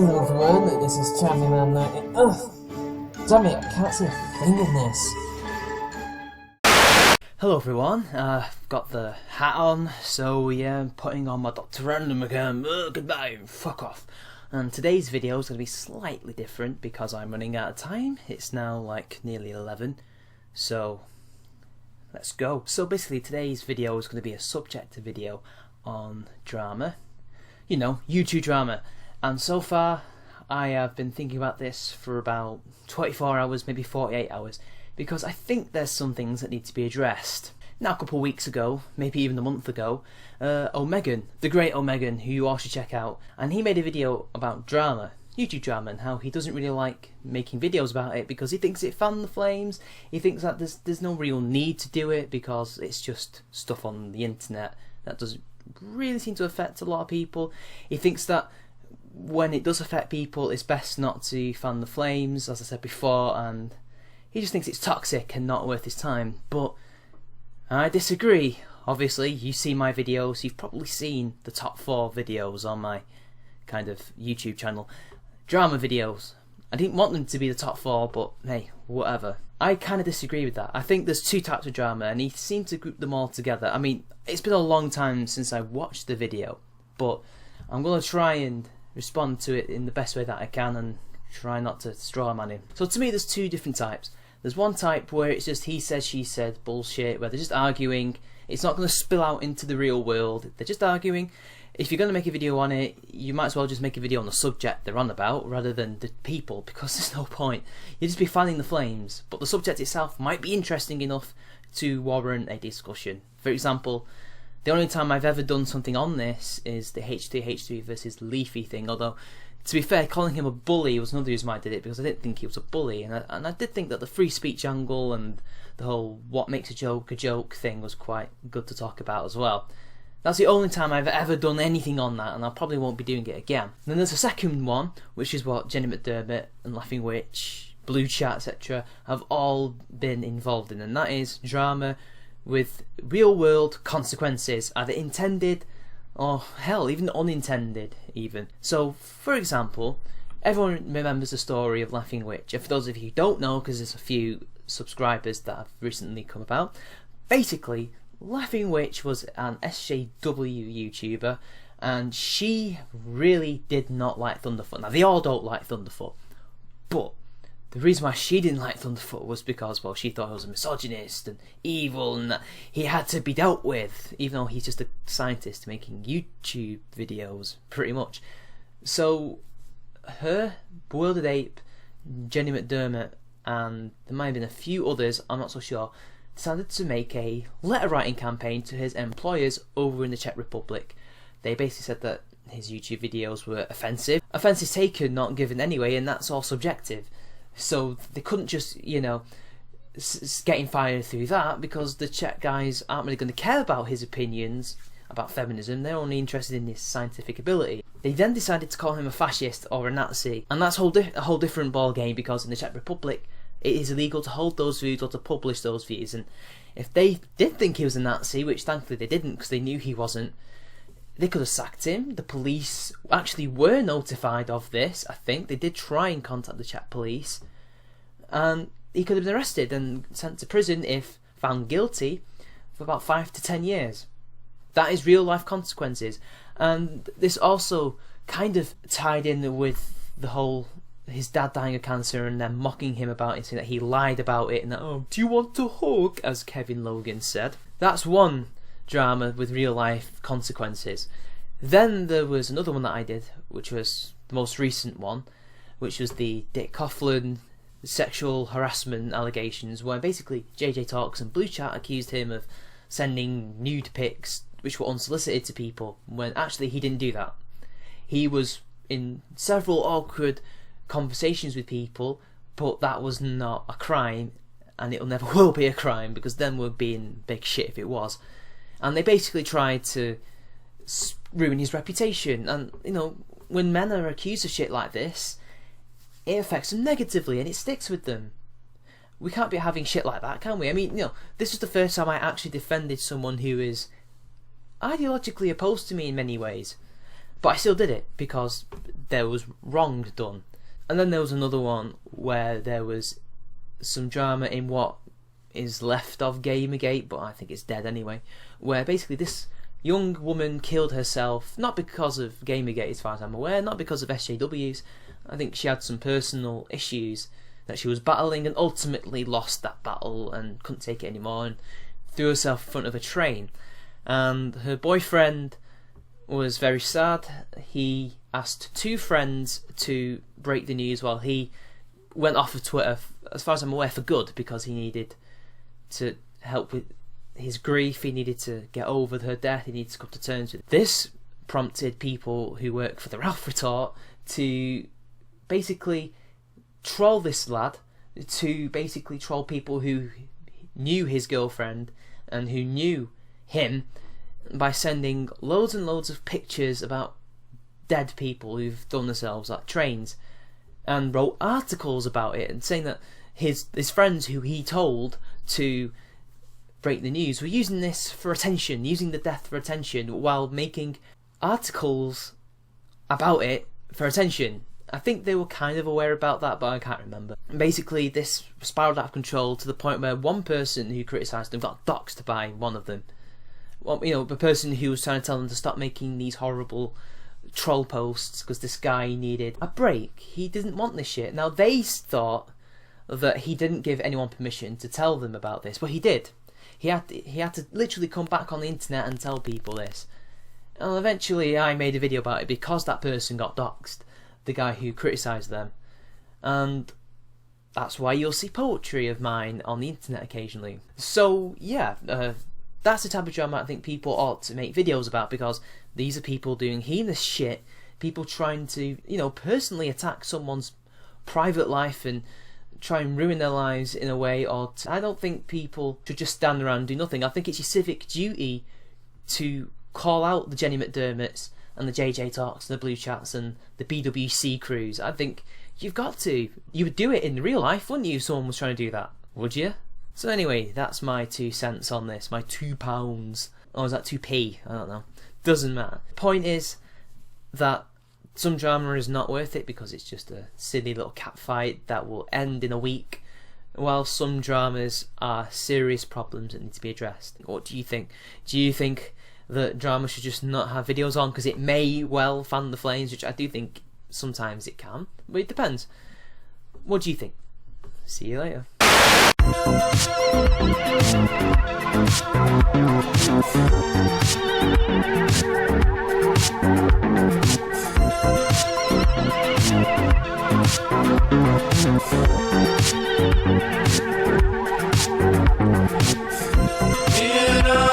Hello everyone, this is Draamaaa. Damn it, I can't see a thing in this. Hello everyone, I've got the hat on, so yeah, I'm putting on my Dr. Random again. Goodbye, fuck off. And today's video is going to be slightly different because I'm running out of time. It's now like nearly 11, so let's go. So basically today's video is going to be a subjective video on drama. You know, YouTube drama. And so far, I have been thinking about this for about 24 hours, maybe 48 hours, because I think there's some things that need to be addressed. Now, a couple of weeks ago, maybe even a month ago, Omegan, the great Omegan, who you all should check out, and he made a video about drama, YouTube drama, and how he doesn't really like making videos about it because he thinks it fanned the flames. He thinks that there's no real need to do it because it's just stuff on the internet that doesn't really seem to affect a lot of people. He thinks that when it does affect people, it's best not to fan the flames, as I said before, and he just thinks it's toxic and not worth his time. But I disagree. Obviously, you see my videos, you've probably seen the top 4 videos on my kind of YouTube channel. Drama videos. I didn't want them to be the top 4, but hey, whatever. I kind of disagree with that. I think there's 2 types of drama, and he seemed to group them all together. I mean, it's been a long time since I watched the video, but I'm going to try and respond to it in the best way that I can and try not to straw man him. So to me, there's 2 different types. There's one type where it's just he said, she said bullshit, where they're just arguing. It's not going to spill out into the real world. They're just arguing. If you're going to make a video on it, you might as well just make a video on the subject they're on about rather than the people, because there's no point. You'd just be fanning the flames, but the subject itself might be interesting enough to warrant a discussion. For example, the only time I've ever done something on this is the H3 versus Leafy thing, although to be fair, calling him a bully was another reason why I did it, because I didn't think he was a bully, and I did think that the free speech angle and the whole what makes a joke thing was quite good to talk about as well. That's the only time I've ever done anything on that, and I probably won't be doing it again. And then there's a second one, which is what Jenny McDermott and Laughing Witch, Blue Chat, etc. have all been involved in, and that is drama with real world consequences, either intended or hell, even unintended even. So for example, everyone remembers the story of Laughing Witch, and for those of you who don't know, because there's a few subscribers that have recently come about, basically Laughing Witch was an SJW YouTuber, and she really did not like Thunderfoot. Now they all don't like Thunderfoot, but the reason why she didn't like Thunderfoot was because, well, she thought he was a misogynist and evil and that he had to be dealt with, even though he's just a scientist making YouTube videos, pretty much. So her, Bewildered Ape, Jenny McDermott, and there might have been a few others, I'm not so sure, decided to make a letter writing campaign to his employers over in the Czech Republic. They basically said that his YouTube videos were offensive. Offence is taken, not given anyway, and that's all subjective. So they couldn't just, you know, getting fired through that, because the Czech guys aren't really going to care about his opinions about feminism. They're only interested in his scientific ability. They then decided to call him a fascist or a Nazi, and that's a whole different ball game, because in the Czech Republic it is illegal to hold those views or to publish those views. And if they did think he was a Nazi, which thankfully they didn't because they knew he wasn't, they could have sacked him. The police actually were notified of this, I think. They did try and contact the Czech police, and he could have been arrested and sent to prison if found guilty for about 5 to 10 years. That is real life consequences. And this also kind of tied in with the whole his dad dying of cancer and then mocking him about it, saying that he lied about it and that, oh, do you want to hug, as Kevin Logan said. That's one drama with real life consequences. Then there was another one that I did, which was the most recent one, which was the Dick Coughlan sexual harassment allegations, where basically JJ Talks and Blue Chat accused him of sending nude pics which were unsolicited to people, when actually he didn't do that. He was in several awkward conversations with people, but that was not a crime, and it never will be a crime, because then we'd be in big shit if it was. And they basically tried to ruin his reputation. And you know, when men are accused of shit like this, it affects them negatively and it sticks with them. We can't be having shit like that, can we? I mean, you know, this was the first time I actually defended someone who is ideologically opposed to me in many ways. but I still did it because there was wrong done. And then there was another one where there was some drama in what is left of Gamergate, but I think it's dead anyway, where basically this young woman killed herself, not because of Gamergate as far as I'm aware, not because of SJWs. I think she had some personal issues that she was battling and ultimately lost that battle and couldn't take it anymore and threw herself in front of a train. And her boyfriend was very sad. He asked 2 friends to break the news while he went off of Twitter, as far as I'm aware, for good, because he needed to help with his grief, he needed to get over her death, he needed to come to terms with it. This prompted people who work for the Ralph Retort to basically troll this lad, to basically troll people who knew his girlfriend and who knew him by sending loads and loads of pictures about dead people who've done themselves at trains, and wrote articles about it and saying that his friends who he told to break the news were using this for attention, using the death for attention, while making articles about it for attention. I think they were kind of aware about that, but I can't remember. Basically, this spiraled out of control to the point where one person who criticised them got doxed by one of them. Well, you know, the person who was trying to tell them to stop making these horrible troll posts because this guy needed a break. He didn't want this shit. Now, they thought that he didn't give anyone permission to tell them about this, but he did. He had to literally come back on the internet and tell people this. And eventually I made a video about it because that person got doxed, the guy who criticised them. And that's why you'll see poetry of mine on the internet occasionally. So yeah, that's the type of drama I think people ought to make videos about, because these are people doing heinous shit, people trying to, you know, personally attack someone's private life and try and ruin their lives in a way. I don't think people should just stand around and do nothing. I think it's your civic duty to call out the Jenny McDermotts and the JJ Talks and the Blue Chats and the BWC crews. I think you've got to. You would do it in real life, wouldn't you, if someone was trying to do that? Would you? So anyway, that's my 2 cents on this. My £2. Or is that 2p? I don't know. Doesn't matter. The point is that some drama is not worth it because it's just a silly little cat fight that will end in a week, while some dramas are serious problems that need to be addressed. What do you think? Do you think that drama should just not have videos on because it may well fan the flames, which I do think sometimes it can, but it depends. What do you think? See you later. In a